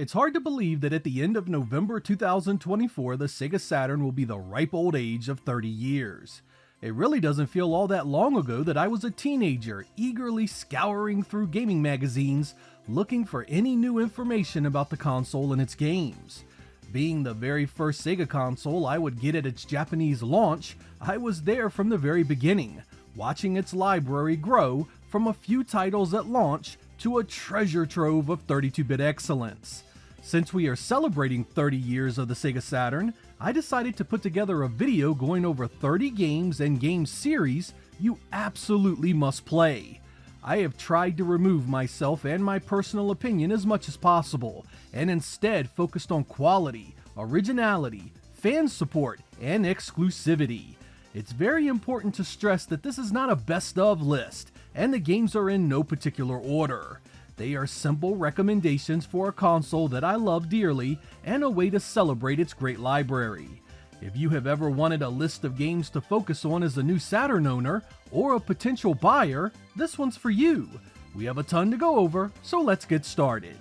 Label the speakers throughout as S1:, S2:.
S1: It's hard to believe that at the end of November 2024, the Sega Saturn will be the ripe old age of 30 years. It really doesn't feel all that long ago that I was a teenager, eagerly scouring through gaming magazines, looking for any new information about the console and its games. Being the very first Sega console I would get at its Japanese launch, I was there from the very beginning, watching its library grow from a few titles at launch to a treasure trove of 32-bit excellence. Since we are celebrating 30 years of the Sega Saturn, I decided to put together a video going over 30 games and game series you absolutely must play. I have tried to remove myself and my personal opinion as much as possible, and instead focused on quality, originality, fan support, and exclusivity. It's very important to stress that this is not a best of list, and the games are in no particular order. They are simple recommendations for a console that I love dearly and a way to celebrate its great library. If you have ever wanted a list of games to focus on as a new Saturn owner or a potential buyer, this one's for you. We have a ton to go over, so let's get started.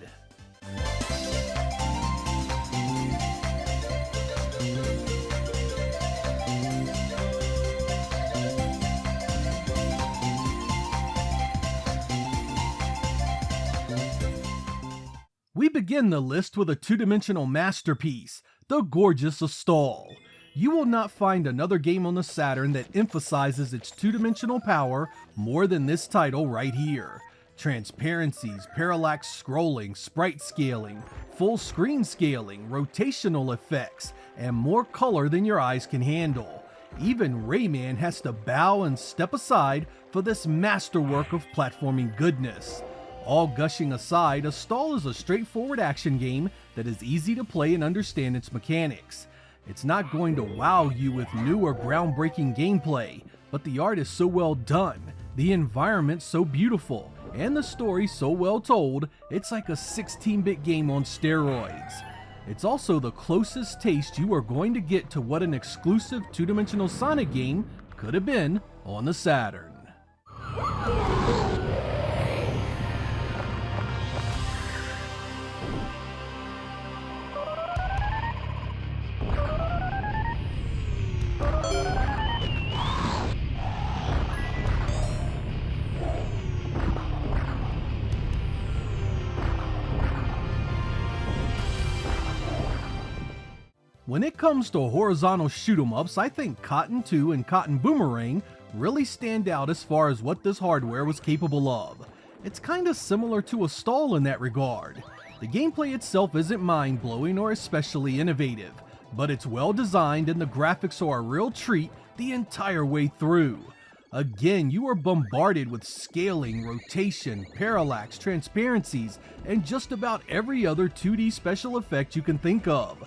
S1: We begin the list with a two-dimensional masterpiece, the gorgeous Astal. You will not find another game on the Saturn that emphasizes its two-dimensional power more than this title right here. Transparencies, parallax scrolling, sprite scaling, full screen scaling, rotational effects, and more color than your eyes can handle. Even Rayman has to bow and step aside for this masterwork of platforming goodness. All gushing aside, Astal is a straightforward action game that is easy to play and understand its mechanics. It's not going to wow you with new or groundbreaking gameplay, but the art is so well done, the environment so beautiful, and the story so well told, it's like a 16-bit game on steroids. It's also the closest taste you are going to get to what an exclusive two-dimensional Sonic game could have been on the Saturn. When it comes to horizontal shoot-'em-ups, I think Cotton 2 and Cotton Boomerang really stand out as far as what this hardware was capable of. It's kinda similar to Astal in that regard. The gameplay itself isn't mind-blowing or especially innovative, but it's well designed and the graphics are a real treat the entire way through. Again, you are bombarded with scaling, rotation, parallax, transparencies, and just about every other 2D special effect you can think of.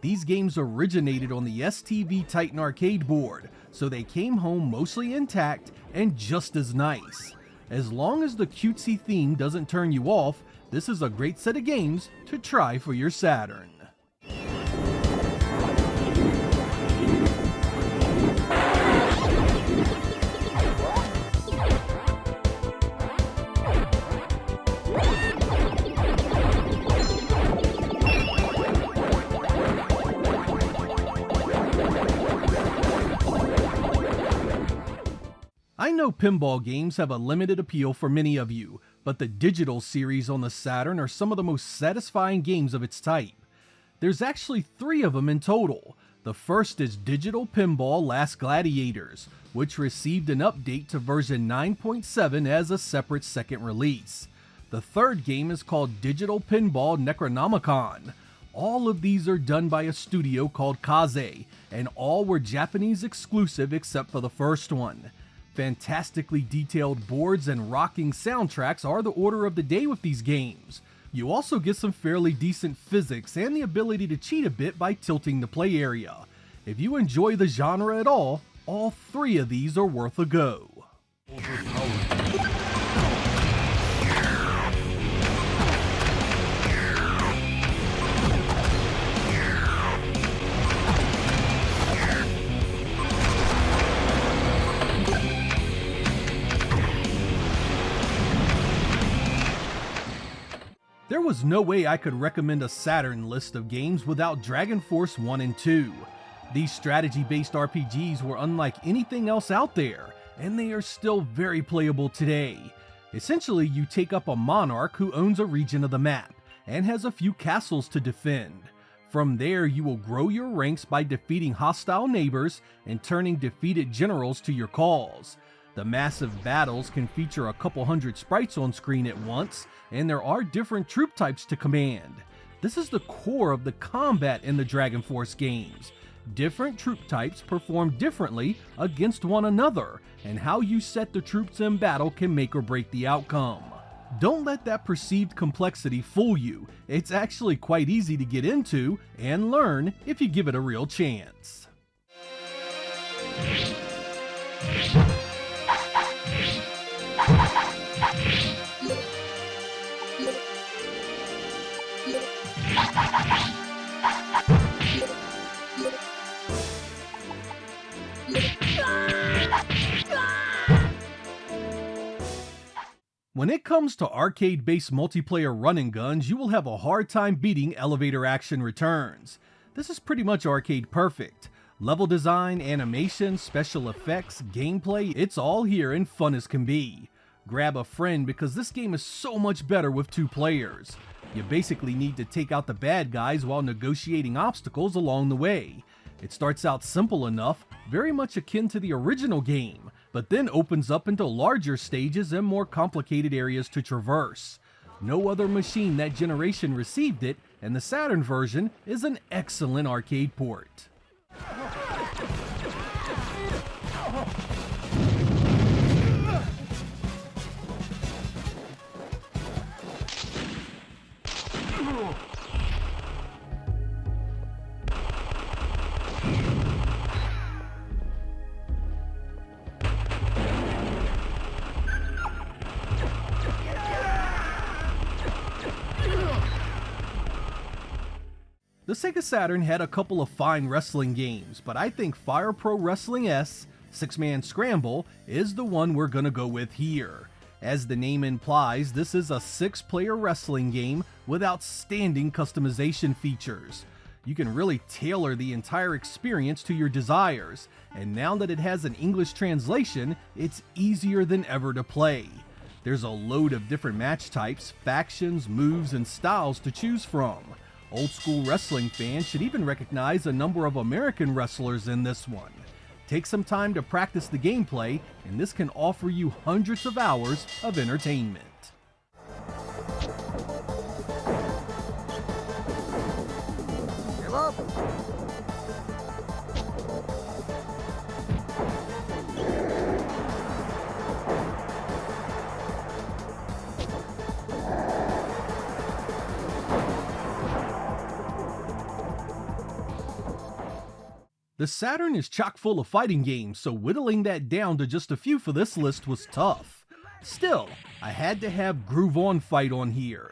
S1: These games originated on the STV Titan arcade board, so they came home mostly intact and just as nice. As long as the cutesy theme doesn't turn you off, this is a great set of games to try for your Saturn. I know pinball games have a limited appeal for many of you, but the digital series on the Saturn are some of the most satisfying games of its type. There's actually 3 of them in total. The first is Digital Pinball Last Gladiators, which received an update to version 9.7 as a separate second release. The third game is called Digital Pinball Necronomicon. All of these are done by a studio called Kaze, and all were Japanese exclusive except for the first one. Fantastically detailed boards and rocking soundtracks are the order of the day with these games. You also get some fairly decent physics and the ability to cheat a bit by tilting the play area. If you enjoy the genre at all 3 of these are worth a go. There was no way I could recommend a Saturn list of games without Dragon Force 1 and 2. These strategy-based RPGs were unlike anything else out there, and they are still very playable today. Essentially, you take up a monarch who owns a region of the map, and has a few castles to defend. From there, you will grow your ranks by defeating hostile neighbors and turning defeated generals to your cause. The massive battles can feature a couple hundred sprites on screen at once, and there are different troop types to command. This is the core of the combat in the Dragon Force games. Different troop types perform differently against one another, and how you set the troops in battle can make or break the outcome. Don't let that perceived complexity fool you. It's actually quite easy to get into and learn if you give it a real chance. When it comes to arcade-based multiplayer run-and guns, you will have a hard time beating Elevator Action Returns. This is pretty much arcade perfect. Level design, animation, special effects, gameplay, it's all here and fun as can be. Grab a friend because this game is so much better with 2 players. You basically need to take out the bad guys while negotiating obstacles along the way. It starts out simple enough, very much akin to the original game, but then opens up into larger stages and more complicated areas to traverse. No other machine that generation received it, and the Saturn version is an excellent arcade port. The Sega Saturn had a couple of fine wrestling games, but I think Firepro Wrestling S, 6-Man Scramble, is the one we're gonna go with here. As the name implies, this is a 6-player wrestling game with outstanding customization features. You can really tailor the entire experience to your desires, and now that it has an English translation, it's easier than ever to play. There's a load of different match types, factions, moves, and styles to choose from. Old school wrestling fans should even recognize a number of American wrestlers in this one. Take some time to practice the gameplay, and this can offer you hundreds of hours of entertainment.
S2: Give up!
S1: The Saturn is chock full of fighting games, so whittling that down to just a few for this list was tough. Still, I had to have Groov On Fight on here.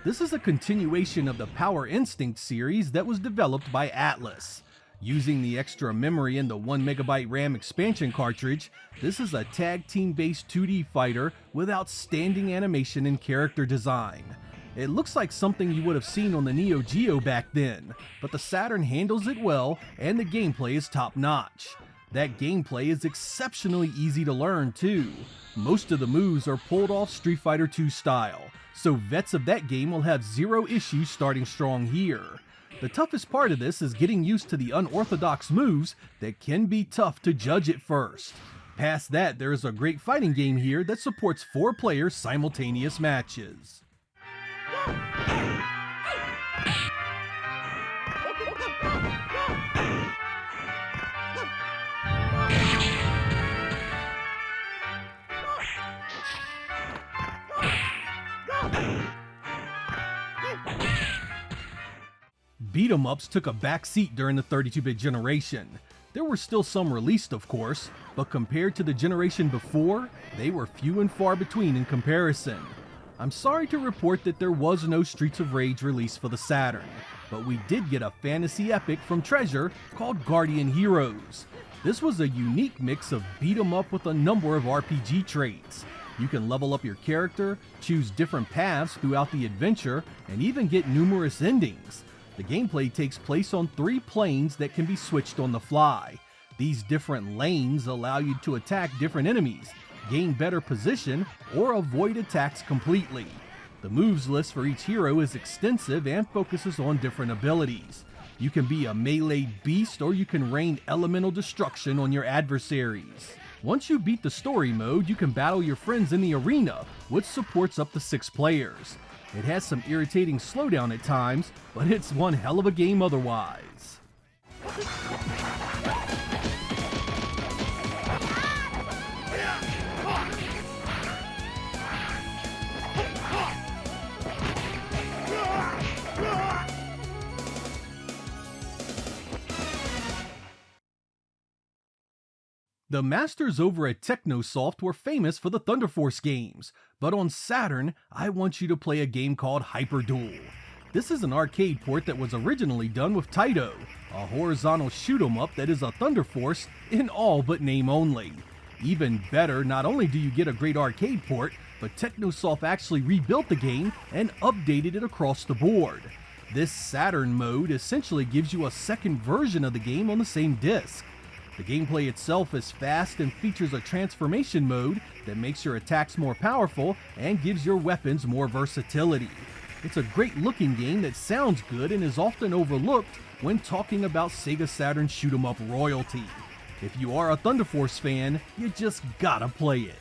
S1: This is a continuation of the Power Instinct series that was developed by Atlus. Using the extra memory in the 1MB RAM expansion cartridge, this is a tag team based 2D fighter with outstanding animation and character design. It looks like something you would have seen on the Neo Geo back then, but the Saturn handles it well and the gameplay is top notch. That gameplay is exceptionally easy to learn too. Most of the moves are pulled off Street Fighter II style, so vets of that game will have zero issues starting strong here. The toughest part of this is getting used to the unorthodox moves that can be tough to judge at first. Past that, there is a great fighting game here that supports 4-player simultaneous matches. Beat-em-ups took a back seat during the 32-bit generation. There were still some released, of course, but compared to the generation before, they were few and far between in comparison. I'm sorry to report that there was no Streets of Rage release for the Saturn, but we did get a fantasy epic from Treasure called Guardian Heroes. This was a unique mix of beat 'em up with a number of RPG traits. You can level up your character, choose different paths throughout the adventure, and even get numerous endings. The gameplay takes place on 3 planes that can be switched on the fly. These different lanes allow you to attack different enemies, gain better position, or avoid attacks completely. The moves list for each hero is extensive and focuses on different abilities. You can be a melee beast or you can rain elemental destruction on your adversaries. Once you beat the story mode, you can battle your friends in the arena, which supports up to 6 players. It has some irritating slowdown at times, but it's one hell of a game otherwise. The masters over at Technosoft were famous for the Thunder Force games, but on Saturn, I want you to play a game called Hyper Duel. This is an arcade port that was originally done with Taito, a horizontal shoot-'em-up that is a Thunder Force in all but name only. Even better, not only do you get a great arcade port, but Technosoft actually rebuilt the game and updated it across the board. This Saturn mode essentially gives you a second version of the game on the same disc. The gameplay itself is fast and features a transformation mode that makes your attacks more powerful and gives your weapons more versatility. It's a great looking game that sounds good and is often overlooked when talking about Sega Saturn shoot-'em-up royalty. If you are a Thunder Force fan, you just gotta play it.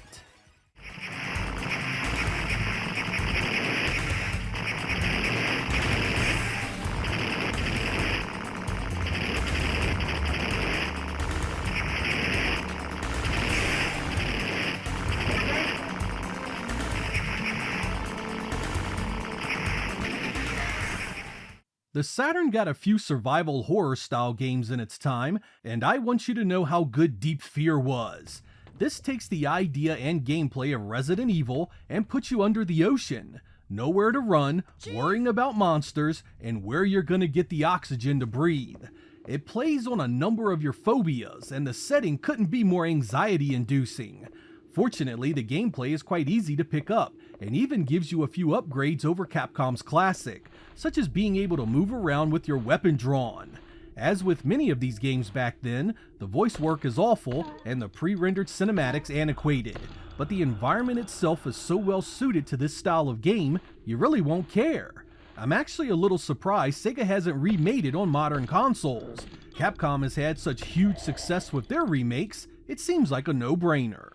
S1: The Saturn got a few survival horror style games in its time, and I want you to know how good Deep Fear was. This takes the idea and gameplay of Resident Evil and puts you under the ocean. Nowhere to run, worrying about monsters, and where you're gonna get the oxygen to breathe. It plays on a number of your phobias, and the setting couldn't be more anxiety-inducing. Fortunately, the gameplay is quite easy to pick up, and even gives you a few upgrades over Capcom's classic, such as being able to move around with your weapon drawn. As with many of these games back then, the voice work is awful and the pre-rendered cinematics antiquated, but the environment itself is so well suited to this style of game, you really won't care. I'm actually a little surprised Sega hasn't remade it on modern consoles. Capcom has had such huge success with their remakes, it seems like a no-brainer.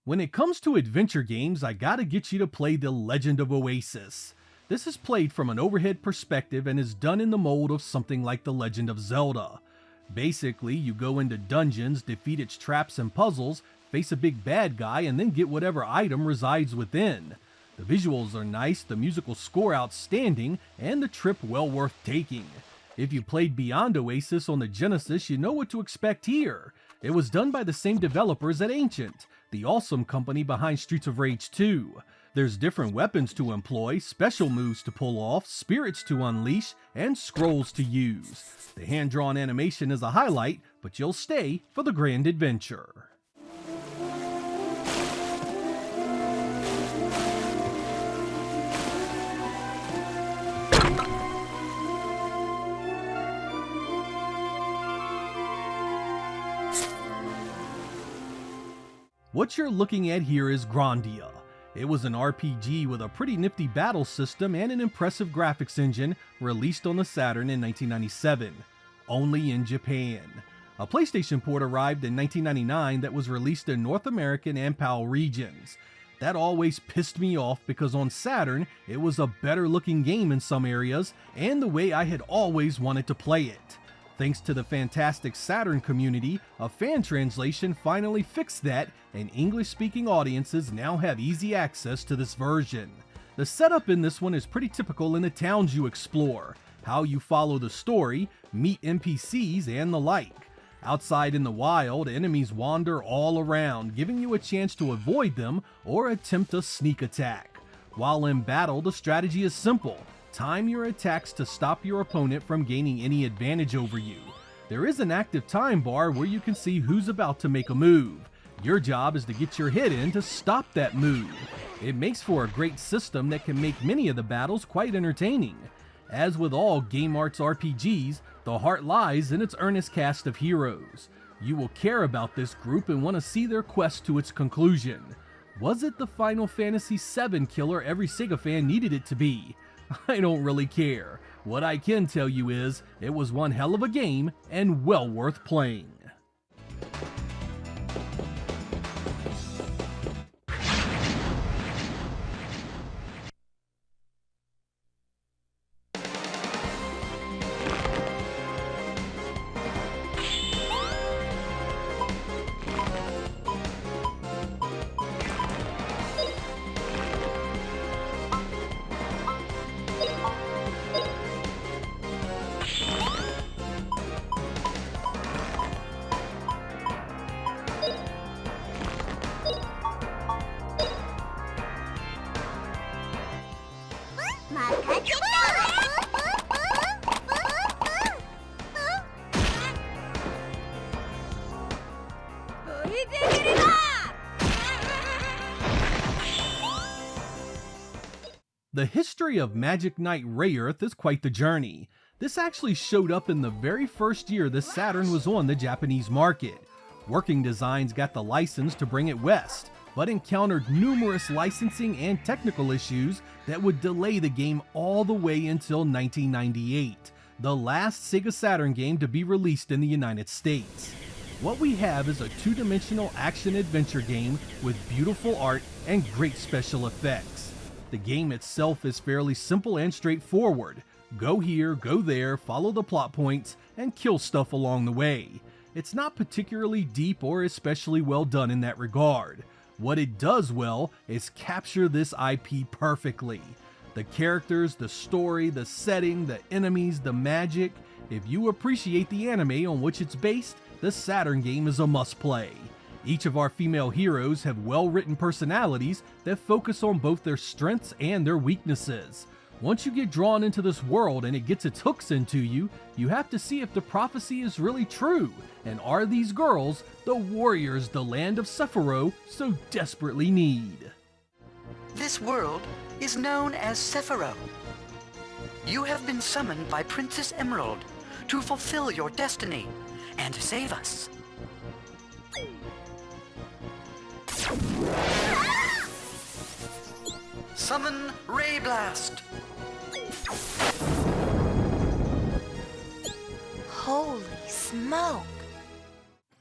S1: When it comes to adventure games, I gotta get you to play the Legend of Oasis. This is played from an overhead perspective and is done in the mold of something like the Legend of Zelda. Basically, you go into dungeons, defeat its traps and puzzles, face a big bad guy, and then get whatever item resides within. The visuals are nice, the musical score outstanding, and the trip well worth taking. If you played Beyond Oasis on the Genesis, you know what to expect here. It was done by the same developers at Ancient, the awesome company behind Streets of Rage 2. There's different weapons to employ, special moves to pull off, spirits to unleash, and scrolls to use. The hand-drawn animation is a highlight, but you'll stay for the grand adventure. What you're looking at here is Grandia. It was an RPG with a pretty nifty battle system and an impressive graphics engine released on the Saturn in 1997, only in Japan. A PlayStation port arrived in 1999 that was released in North American and PAL regions. That always pissed me off because on Saturn, it was a better looking game in some areas and the way I had always wanted to play it. Thanks to the fantastic Saturn community, a fan translation finally fixed that, and English-speaking audiences now have easy access to this version. The setup in this one is pretty typical in the towns you explore, how you follow the story, meet NPCs, and the like. Outside in the wild, enemies wander all around, giving you a chance to avoid them or attempt a sneak attack. While in battle, the strategy is simple. Time your attacks to stop your opponent from gaining any advantage over you. There is an active time bar where you can see who's about to make a move. Your job is to get your hit in to stop that move. It makes for a great system that can make many of the battles quite entertaining. As with all Game Arts RPGs, the heart lies in its earnest cast of heroes. You will care about this group and want to see their quest to its conclusion. Was it the Final Fantasy VII killer every Sega fan needed it to be? I don't really care. What I can tell you is, it was one hell of a game and well worth playing. The history of Magic Knight Rayearth is quite the journey. This actually showed up in the very first year the Saturn was on the Japanese market. Working Designs got the license to bring it west, but encountered numerous licensing and technical issues that would delay the game all the way until 1998, the last Sega Saturn game to be released in the United States. What we have is a two-dimensional action-adventure game with beautiful art and great special effects. The game itself is fairly simple and straightforward. Go here, go there, follow the plot points, and kill stuff along the way. It's not particularly deep or especially well done in that regard. What it does well is capture this IP perfectly. The characters, the story, the setting, the enemies, the magic. If you appreciate the anime on which it's based, the Saturn game is a must-play. Each of our female heroes have well-written personalities that focus on both their strengths and their weaknesses. Once you get drawn into this world and it gets its hooks into you, you have to see if the prophecy is really true, and are these girls the warriors the land of Sephiroth so desperately need.
S3: This world is known as Sephiroth. You have been summoned by Princess Emerald to fulfill your destiny and save us. Summon Ray Blast!
S2: Holy smoke!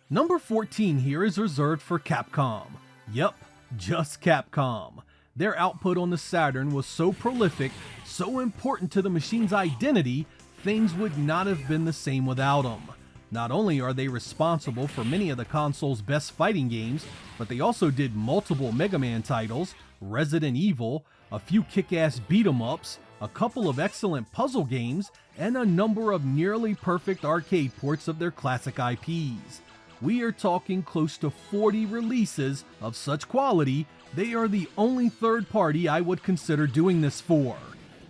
S1: Number 14 here is reserved for Capcom. Yep, just Capcom. Their output on the Saturn was so prolific, so important to the machine's identity, things would not have been the same without them. Not only are they responsible for many of the console's best fighting games, but they also did multiple Mega Man titles, Resident Evil, a few kick-ass beat-em-ups, a couple of excellent puzzle games, and a number of nearly perfect arcade ports of their classic IPs. We are talking close to 40 releases of such quality. They are the only third party I would consider doing this for.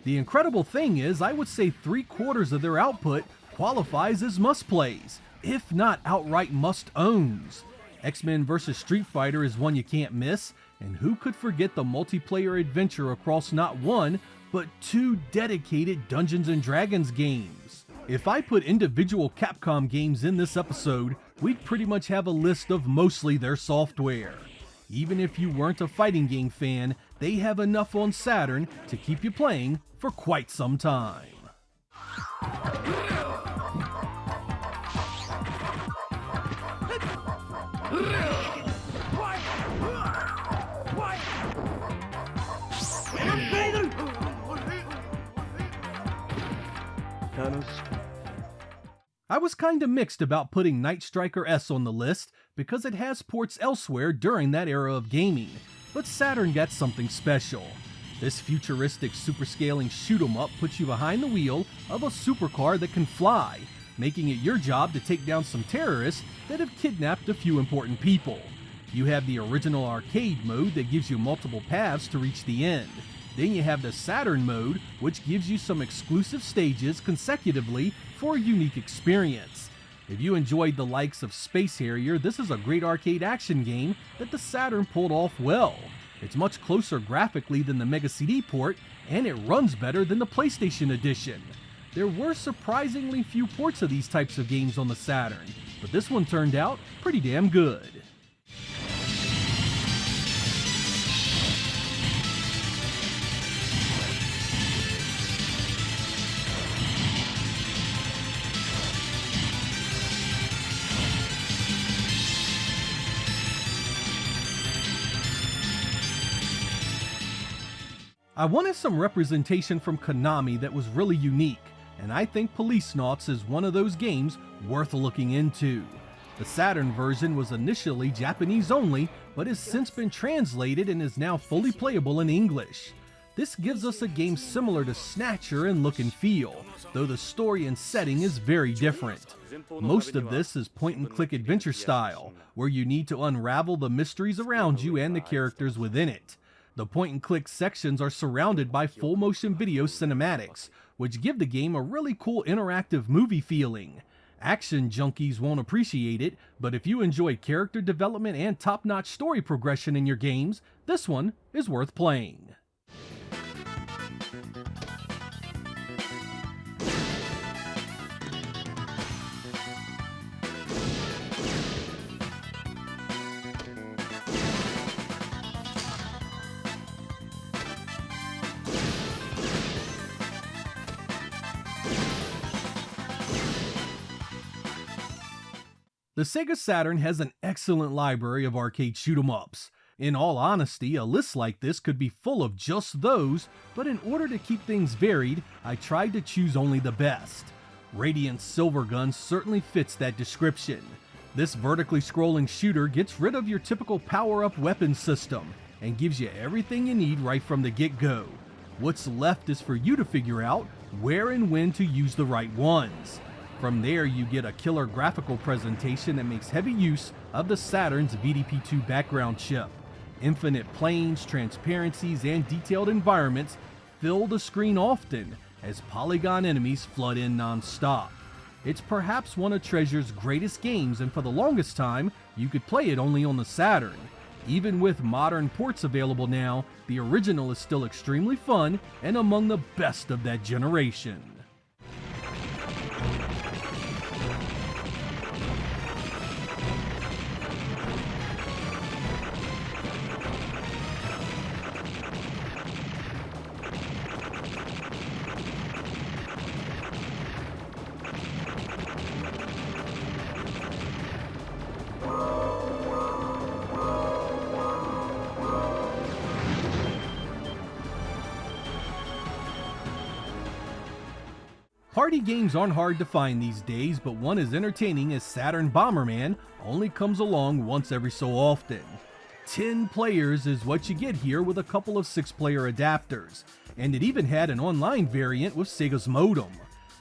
S1: The incredible thing is, I would say 3/4 of their output qualifies as must-plays, if not outright must-owns. X-Men vs. Street Fighter is one you can't miss, and who could forget the multiplayer adventure across not one, but 2 dedicated Dungeons & Dragons games. If I put individual Capcom games in this episode, we'd pretty much have a list of mostly their software. Even if you weren't a fighting game fan, they have enough on Saturn to keep you playing for quite some time. I was kinda mixed about putting Night Striker S on the list because it has ports elsewhere during that era of gaming, but Saturn got something special. This futuristic superscaling shoot-'em-up puts you behind the wheel of a supercar that can fly, making it your job to take down some terrorists that have kidnapped a few important people. You have the original arcade mode that gives you multiple paths to reach the end. Then you have the Saturn mode, which gives you some exclusive stages consecutively for a unique experience. If you enjoyed the likes of Space Harrier, this is a great arcade action game that the Saturn pulled off well. It's much closer graphically than the Mega CD port, and it runs better than the PlayStation edition. There were surprisingly few ports of these types of games on the Saturn, but this one turned out pretty damn good. I wanted some representation from Konami that was really unique, and I think Policenauts is one of those games worth looking into. The Saturn version was initially Japanese only, but has since been translated and is now fully playable in English. This gives us a game similar to Snatcher in look and feel, though the story and setting is very different. Most of this is point-and-click adventure style, where you need to unravel the mysteries around you and the characters within it. The point-and-click sections are surrounded by full-motion video cinematics, which give the game a really cool interactive movie feeling. Action junkies won't appreciate it, but if you enjoy character development and top-notch story progression in your games, this one is worth playing. The Sega Saturn has an excellent library of arcade shoot-'em-ups. In all honesty, a list like this could be full of just those, but in order to keep things varied, I tried to choose only the best. Radiant Silvergun certainly fits that description. This vertically scrolling shooter gets rid of your typical power-up weapon system, and gives you everything you need right from the get-go. What's left is for you to figure out where and when to use the right ones. From there, you get a killer graphical presentation that makes heavy use of the Saturn's VDP2 background chip. Infinite planes, transparencies, and detailed environments fill the screen often as polygon enemies flood in non-stop. It's perhaps one of Treasure's greatest games, and for the longest time, you could play it only on the Saturn. Even with modern ports available now, the original is still extremely fun and among the best of that generation. Party games aren't hard to find these days, but one as entertaining as Saturn Bomberman only comes along once every so often. 10 players is what you get here with a couple of 6-player adapters, and it even had an online variant with Sega's modem.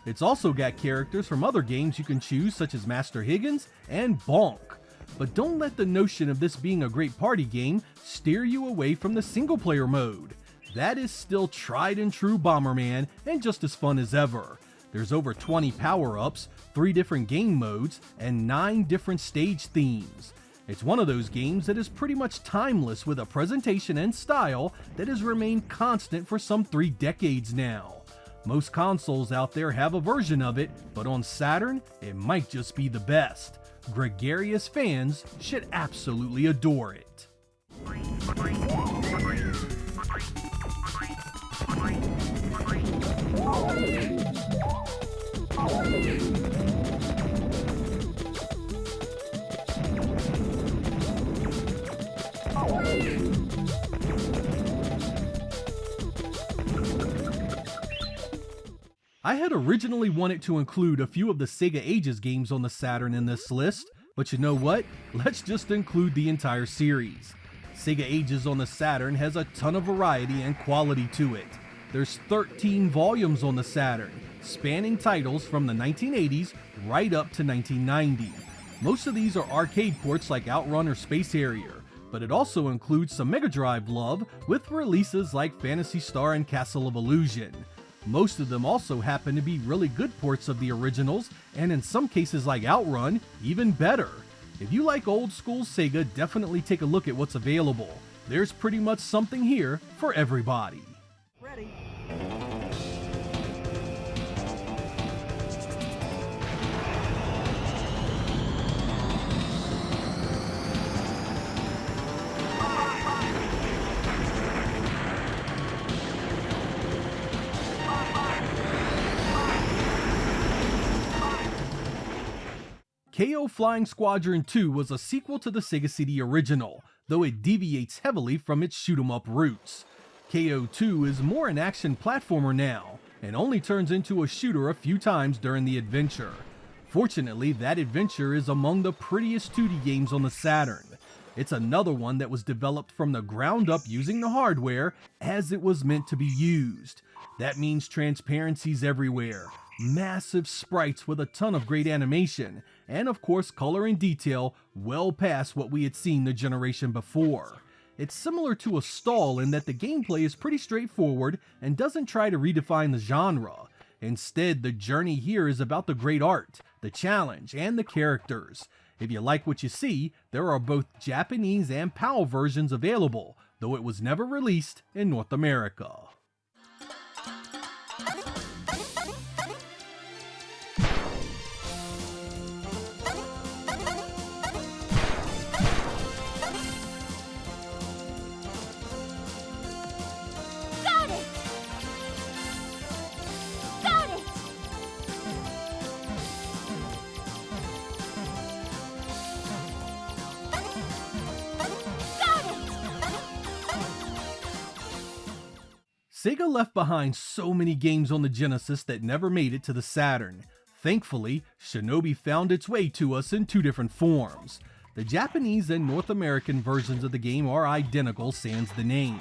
S1: It's also got characters from other games you can choose, such as Master Higgins and Bonk. But don't let the notion of this being a great party game steer you away from the single-player mode. That is still tried and true Bomberman and just as fun as ever. There's over 20 power-ups, 3 different game modes, and 9 different stage themes. It's one of those games that is pretty much timeless, with a presentation and style that has remained constant for some 3 decades now. Most consoles out there have a version of it, but on Saturn, it might just be the best. Gregarious fans should absolutely adore it. I had originally wanted to include a few of the Sega Ages games on the Saturn in this list, but you know what? Let's just include the entire series. Sega Ages on the Saturn has a ton of variety and quality to it. There's 13 volumes on the Saturn, spanning titles from the 1980s right up to 1990. Most of these are arcade ports like Outrun or Space Harrier, but it also includes some Mega Drive love with releases like Phantasy Star and Castle of Illusion. Most of them also happen to be really good ports of the originals, and in some cases like Outrun, even better. If you like old school Sega, definitely take a look at what's available. There's pretty much something here for everybody.
S3: Ready.
S1: KO Flying Squadron 2 was a sequel to the Sega CD original, though it deviates heavily from its shoot-'em-up roots. KO 2 is more an action platformer now, and only turns into a shooter a few times during the adventure. Fortunately, that adventure is among the prettiest 2D games on the Saturn. It's another one that was developed from the ground up using the hardware as it was meant to be used. That means transparencies everywhere, massive sprites with a ton of great animation, and of course color and detail well past what we had seen the generation before. It's similar to Astal in that the gameplay is pretty straightforward and doesn't try to redefine the genre. Instead, the journey here is about the great art, the challenge, and the characters. If you like what you see, there are both Japanese and PAL versions available, though it was never released in North America. Sega left behind so many games on the Genesis that never made it to the Saturn. Thankfully, Shinobi found its way to us in two different forms. The Japanese and North American versions of the game are identical sans the name.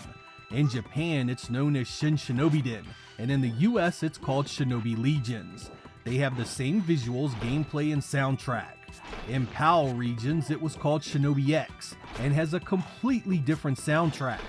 S1: In Japan, it's known as Shin Shinobiden, and in the US, it's called Shinobi Legions. They have the same visuals, gameplay, and soundtrack. In PAL regions, it was called Shinobi X, and has a completely different soundtrack.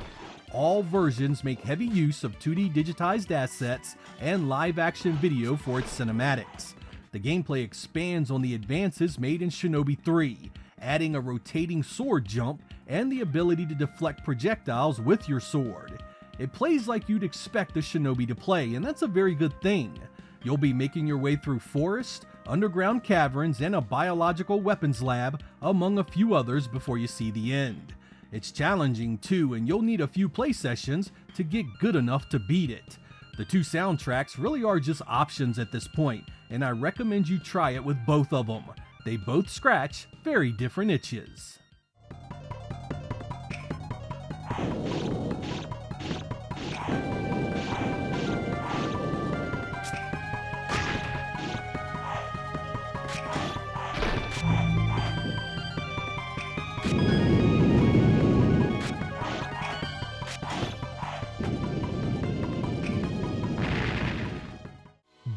S1: All versions make heavy use of 2D digitized assets and live-action video for its cinematics. The gameplay expands on the advances made in Shinobi 3, adding a rotating sword jump and the ability to deflect projectiles with your sword. It plays like you'd expect a Shinobi to play, and that's a very good thing. You'll be making your way through forests, underground caverns, and a biological weapons lab, among a few others before you see the end. It's challenging too, and you'll need a few play sessions to get good enough to beat it. The two soundtracks really are just options at this point, and I recommend you try it with both of them. They both scratch very different itches.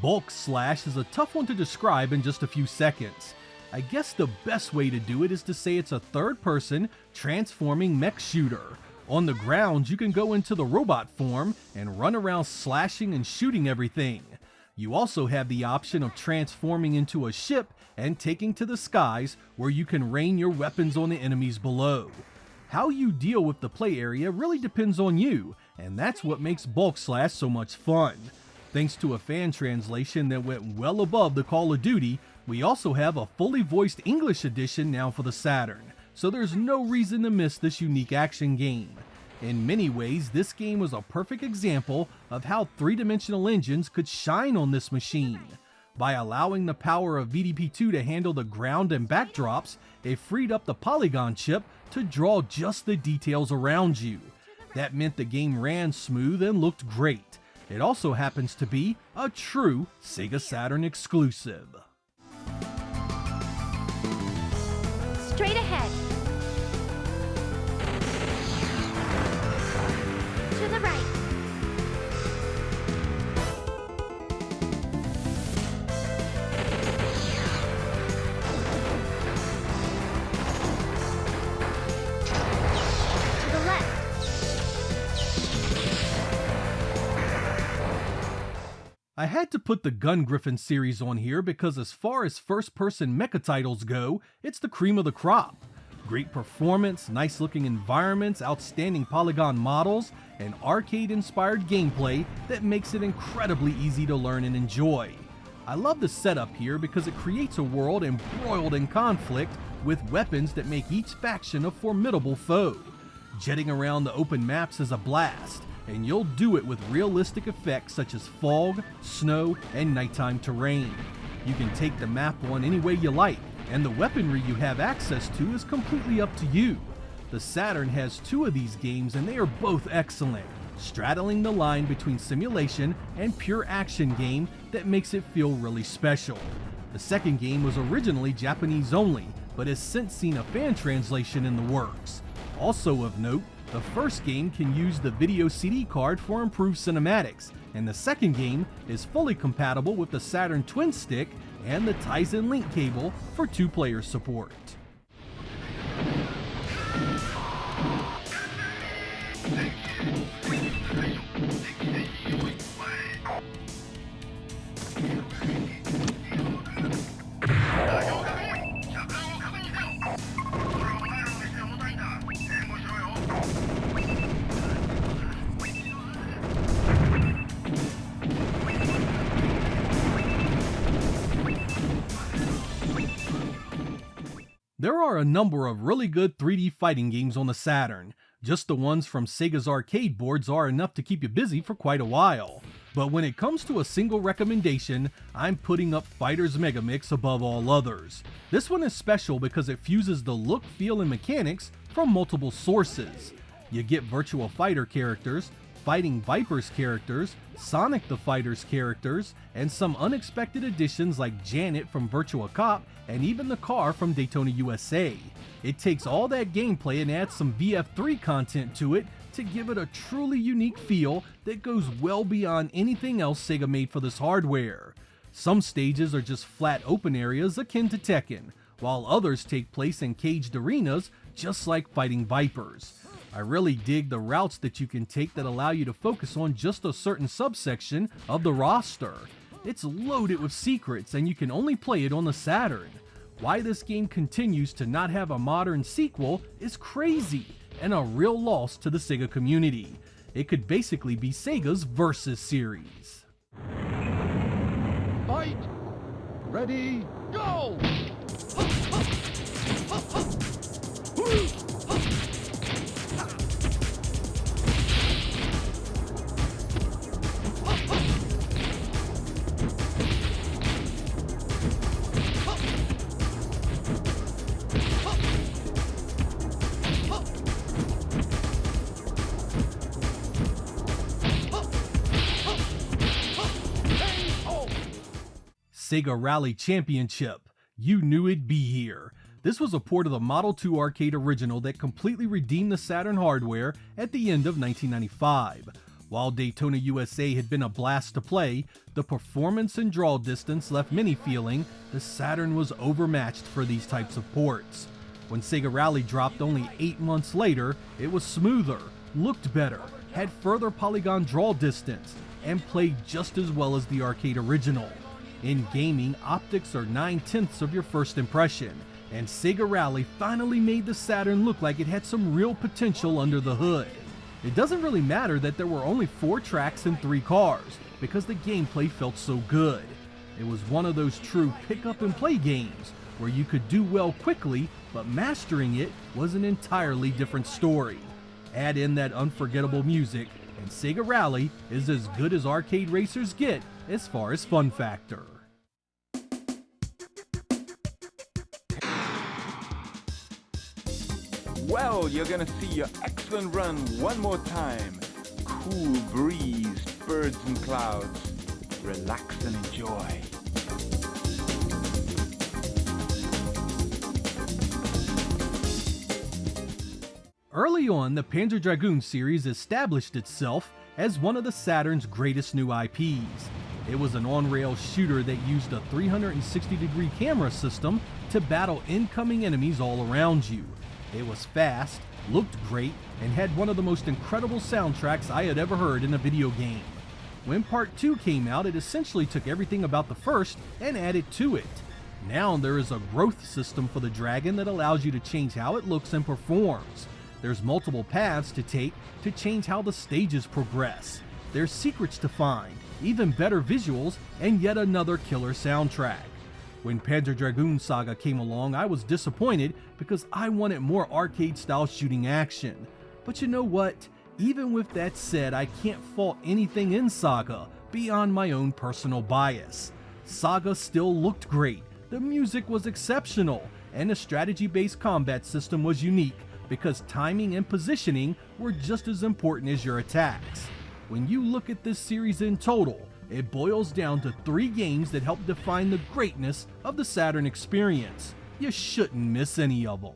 S1: Bulk Slash is a tough one to describe in just a few seconds. I guess the best way to do it is to say it's a third-person, transforming mech shooter. On the ground, you can go into the robot form and run around slashing and shooting everything. You also have the option of transforming into a ship and taking to the skies, where you can rain your weapons on the enemies below. How you deal with the play area really depends on you, and that's what makes Bulk Slash so much fun. Thanks to a fan translation that went well above the Call of Duty, we also have a fully voiced English edition now for the Saturn, so there's no reason to miss this unique action game. In many ways, this game was a perfect example of how three-dimensional engines could shine on this machine. By allowing the power of VDP2 to handle the ground and backdrops, it freed up the polygon chip to draw just the details around you. That meant the game ran smooth and looked great. It also happens to be a true Sega Saturn exclusive.
S4: Straight ahead. To the right. To the left.
S1: I had to put the Gun Griffin series on here because as far as first-person mecha titles go, it's the cream of the crop. Great performance, nice looking environments, outstanding polygon models, and arcade-inspired gameplay that makes it incredibly easy to learn and enjoy. I love the setup here because it creates a world embroiled in conflict with weapons that make each faction a formidable foe. Jetting around the open maps is a blast, and you'll do it with realistic effects such as fog, snow, and nighttime terrain. You can take the map on any way you like, and the weaponry you have access to is completely up to you. The Saturn has two of these games and they are both excellent, straddling the line between simulation and pure action game that makes it feel really special. The second game was originally Japanese only, but has since seen a fan translation in the works. Also of note, the first game can use the video CD card for improved cinematics, and the second game is fully compatible with the Saturn Twin Stick and the Tizen Link cable for 2-player support. There are a number of really good 3D fighting games on the Saturn. Just the ones from Sega's arcade boards are enough to keep you busy for quite a while. But when it comes to a single recommendation, I'm putting up Fighters Megamix above all others. This one is special because it fuses the look, feel, and mechanics from multiple sources. You get Virtua Fighter characters, Fighting Vipers characters, Sonic the Fighter's characters, and some unexpected additions like Janet from Virtua Cop and even the car from Daytona USA. It takes all that gameplay and adds some VF3 content to it to give it a truly unique feel that goes well beyond anything else Sega made for this hardware. Some stages are just flat open areas akin to Tekken, while others take place in caged arenas just like Fighting Vipers. I really dig the routes that you can take that allow you to focus on just a certain subsection of the roster. It's loaded with secrets and you can only play it on the Saturn. Why this game continues to not have a modern sequel is crazy and a real loss to the Sega community. It could basically be Sega's Versus series.
S5: Fight! Ready, go!
S1: Sega Rally Championship. You knew it'd be here. This was a port of the Model 2 arcade original that completely redeemed the Saturn hardware at the end of 1995. While Daytona USA had been a blast to play, the performance and draw distance left many feeling the Saturn was overmatched for these types of ports. When Sega Rally dropped only 8 months later, it was smoother, looked better, had further polygon draw distance, and played just as well as the arcade original. In gaming, optics are 9/10 of your first impression, and Sega Rally finally made the Saturn look like it had some real potential under the hood. It doesn't really matter that there were only 4 tracks and 3 cars, because the gameplay felt so good. It was one of those true pick up and play games, where you could do well quickly, but mastering it was an entirely different story. Add in that unforgettable music, and Sega Rally is as good as arcade racers get as far as fun factor.
S6: Well, you're gonna see your excellent run one more time. Cool breeze, bird birds and clouds. Relax and enjoy.
S1: Early on, the Panzer Dragoon series established itself as one of the Saturn's greatest new IPs. It was an on-rail shooter that used a 360-degree camera system to battle incoming enemies all around you. It was fast, looked great, and had one of the most incredible soundtracks I had ever heard in a video game. When Part 2 came out, it essentially took everything about the first and added to it. Now there is a growth system for the Dragon that allows you to change how it looks and performs. There's multiple paths to take to change how the stages progress. There's secrets to find, even better visuals, and yet another killer soundtrack. When Panzer Dragoon Saga came along, I was disappointed because I wanted more arcade-style shooting action. But you know what? Even with that said, I can't fault anything in Saga beyond my own personal bias. Saga still looked great, the music was exceptional, and the strategy-based combat system was unique because timing and positioning were just as important as your attacks. When you look at this series in total, it boils down to 3 games that help define the greatness of the Saturn experience. You shouldn't miss any of them.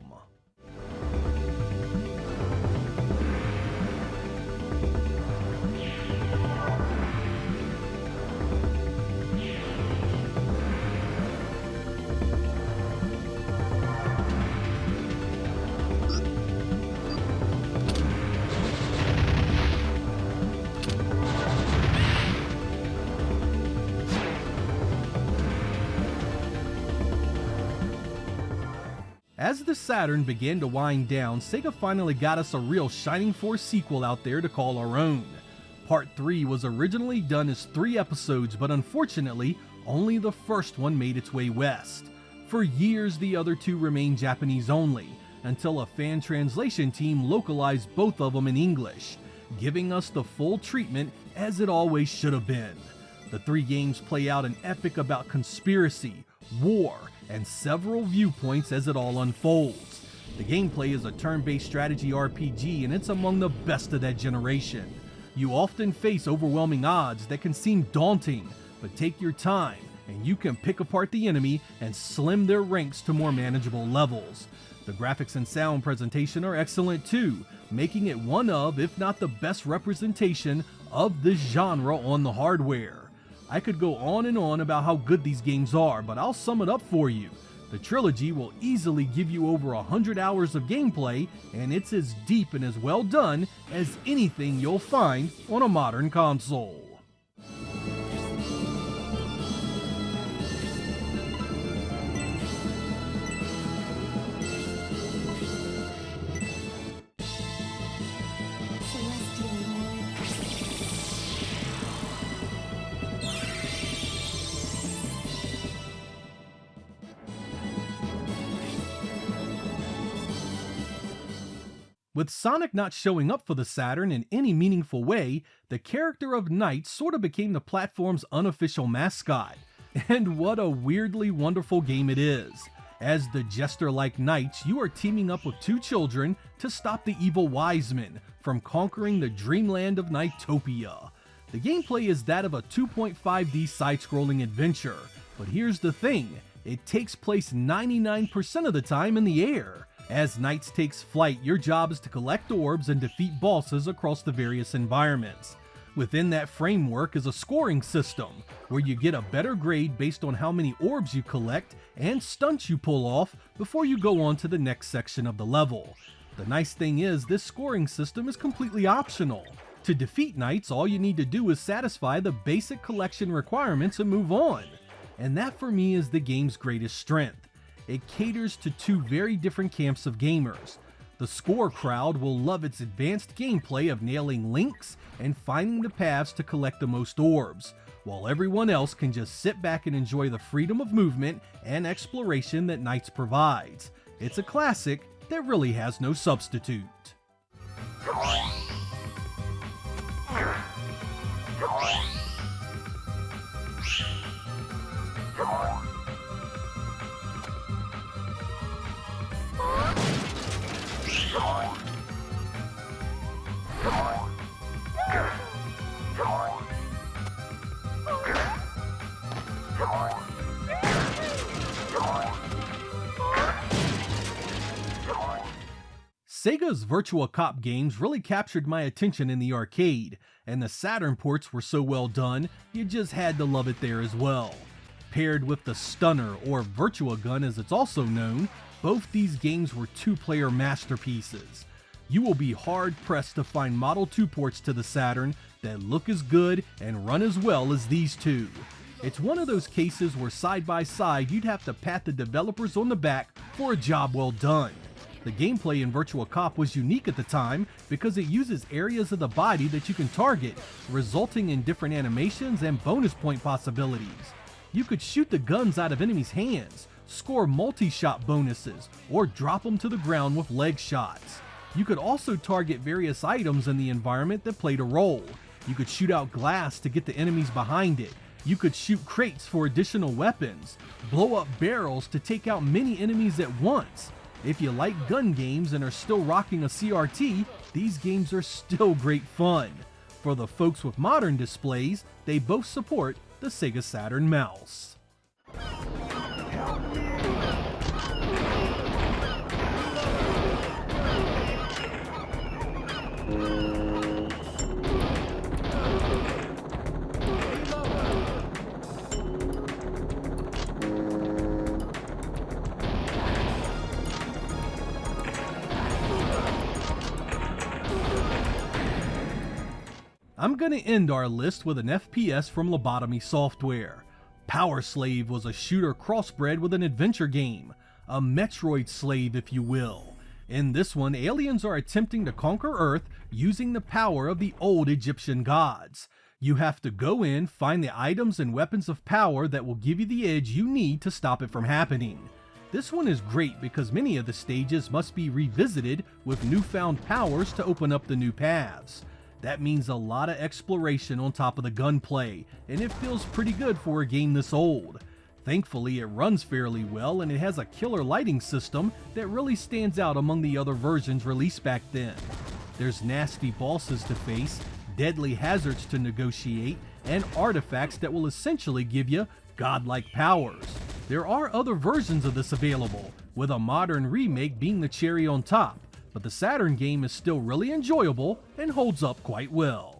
S1: As the Saturn began to wind down, Sega finally got us a real Shining Force sequel out there to call our own. Part 3 was originally done as 3 episodes, but unfortunately, only the first one made its way west. For years, the other 2 remained Japanese only, until a fan translation team localized both of them in English, giving us the full treatment as it always should have been. The 3 games play out an epic about conspiracy, war, and several viewpoints as it all unfolds. The gameplay is a turn-based strategy RPG, and it's among the best of that generation. You often face overwhelming odds that can seem daunting, but take your time and you can pick apart the enemy and slim their ranks to more manageable levels. The graphics and sound presentation are excellent too, making it one of, if not the best representation of this genre on the hardware. I could go on and on about how good these games are, but I'll sum it up for you. The trilogy will easily give you over 100 hours of gameplay, and it's as deep and as well done as anything you'll find on a modern console. With Sonic not showing up for the Saturn in any meaningful way, the character of Knight sort of became the platform's unofficial mascot. And what a weirdly wonderful game it is. As the jester-like Knights, you are teaming up with 2 children to stop the evil wise men from conquering the dreamland of Knightopia. The gameplay is that of a 2.5D side-scrolling adventure, but here's the thing, it takes place 99% of the time in the air. As Knights takes flight, your job is to collect orbs and defeat bosses across the various environments. Within that framework is a scoring system, where you get a better grade based on how many orbs you collect and stunts you pull off before you go on to the next section of the level. The nice thing is, this scoring system is completely optional. To defeat Knights, all you need to do is satisfy the basic collection requirements and move on. And that for me is the game's greatest strength. It caters to 2 very different camps of gamers. The score crowd will love its advanced gameplay of nailing links and finding the paths to collect the most orbs, while everyone else can just sit back and enjoy the freedom of movement and exploration that Knights provides. It's a classic that really has no substitute. Sega's Virtua Cop games really captured my attention in the arcade, and the Saturn ports were so well done, you just had to love it there as well. Paired with the Stunner, or Virtua Gun as it's also known, both these games were two-player masterpieces. You will be hard-pressed to find Model 2 ports to the Saturn that look as good and run as well as these two. It's one of those cases where side by side you'd have to pat the developers on the back for a job well done. The gameplay in Virtua Cop was unique at the time because it uses areas of the body that you can target, resulting in different animations and bonus point possibilities. You could shoot the guns out of enemies' hands, score multi-shot bonuses, or drop them to the ground with leg shots. You could also target various items in the environment that played a role. You could shoot out glass to get the enemies behind it. You could shoot crates for additional weapons, blow up barrels to take out many enemies at once. If you like gun games and are still rocking a CRT, these games are still great fun. For the folks with modern displays, they both support the Sega Saturn mouse. I'm gonna end our list with an FPS from Lobotomy Software. Power Slave was a shooter crossbred with an adventure game, a Metroid slave if you will. In this one, aliens are attempting to conquer Earth using the power of the old Egyptian gods. You have to go in, find the items and weapons of power that will give you the edge you need to stop it from happening. This one is great because many of the stages must be revisited with newfound powers to open up the new paths. That means a lot of exploration on top of the gunplay, and it feels pretty good for a game this old. Thankfully, it runs fairly well and it has a killer lighting system that really stands out among the other versions released back then. There's nasty bosses to face, deadly hazards to negotiate, and artifacts that will essentially give you godlike powers. There are other versions of this available, with a modern remake being the cherry on top. But the Saturn game is still really enjoyable and holds up quite well.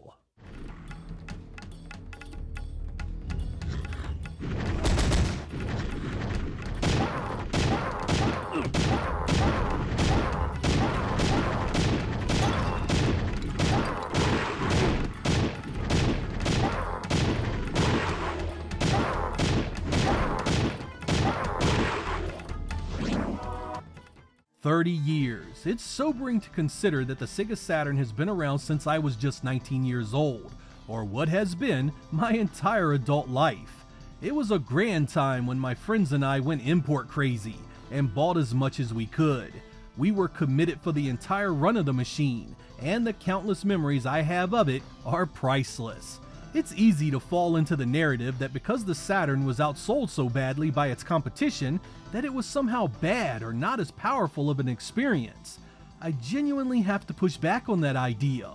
S1: "30 years. It's sobering to consider that the Sega Saturn has been around since I was just 19 years old, or what has been my entire adult life. It was a grand time when my friends and I went import crazy and bought as much as we could. We were committed for the entire run of the machine, and the countless memories I have of it are priceless. It's easy to fall into the narrative that because the Saturn was outsold so badly by its competition, that it was somehow bad or not as powerful of an experience. I genuinely have to push back on that idea.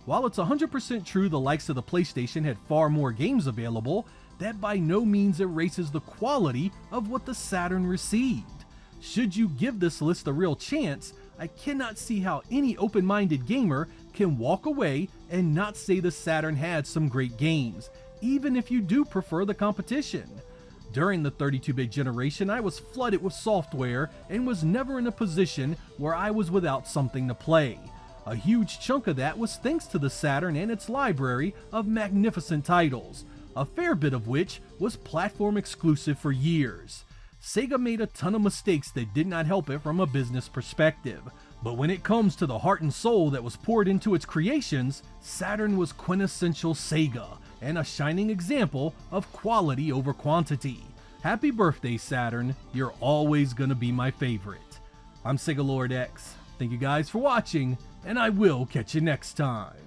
S1: While it's 100% true the likes of the PlayStation had far more games available, that by no means erases the quality of what the Saturn received. Should you give this list a real chance, I cannot see how any open-minded gamer can walk away and not say the Saturn had some great games, even if you do prefer the competition. During the 32-bit generation, I was flooded with software and was never in a position where I was without something to play. A huge chunk of that was thanks to the Saturn and its library of magnificent titles, a fair bit of which was platform exclusive for years. Sega made a ton of mistakes that did not help it from a business perspective, but when it comes to the heart and soul that was poured into its creations, Saturn was quintessential Sega, and a shining example of quality over quantity. Happy birthday, Saturn. You're always gonna be my favorite. I'm Sega Lord X. Thank you guys for watching, and I will catch you next time.